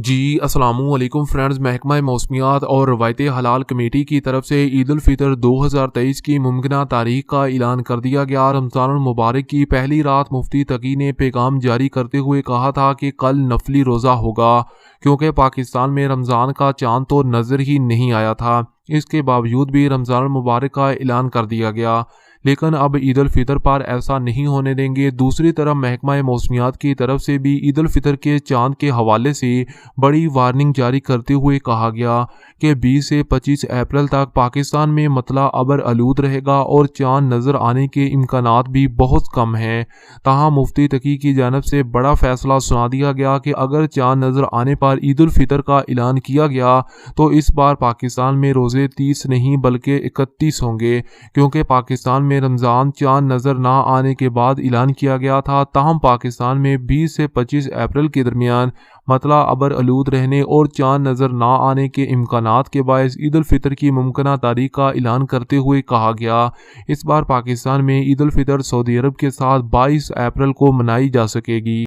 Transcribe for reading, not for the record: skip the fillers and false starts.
جی السلام علیکم فرینڈز، محکمہ موسمیات اور روایت حلال کمیٹی کی طرف سے عید الفطر 2023 کی ممکنہ تاریخ کا اعلان کر دیا گیا۔ رمضان المبارک کی پہلی رات مفتی تقی نے پیغام جاری کرتے ہوئے کہا تھا کہ کل نفلی روزہ ہوگا، کیونکہ پاکستان میں رمضان کا چاند تو نظر ہی نہیں آیا تھا۔ اس کے باوجود بھی رمضان المبارک کا اعلان کر دیا گیا، لیکن اب عید الفطر پر ایسا نہیں ہونے دیں گے۔ دوسری طرف محکمہ موسمیات کی طرف سے بھی عید الفطر کے چاند کے حوالے سے بڑی وارننگ جاری کرتے ہوئے کہا گیا کہ 20 سے 25 اپریل تک پاکستان میں مطلع ابر آلود رہے گا اور چاند نظر آنے کے امکانات بھی بہت کم ہیں۔ تاہم مفتی تقی کی جانب سے بڑا فیصلہ سنا دیا گیا کہ اگر چاند نظر آنے پر عید الفطر کا اعلان کیا گیا تو اس بار پاکستان میں روزے 30 نہیں بلکہ 31 ہوں گے، کیونکہ پاکستان میں رمضان چاند نظر نہ آنے کے بعد اعلان کیا گیا تھا۔ تاہم پاکستان میں 20 سے 25 اپریل کے درمیان مطلع ابر آلود رہنے اور چاند نظر نہ آنے کے امکانات کے باعث عید الفطر کی ممکنہ تاریخ کا اعلان کرتے ہوئے کہا گیا اس بار پاکستان میں عید الفطر سعودی عرب کے ساتھ 22 اپریل کو منائی جا سکے گی۔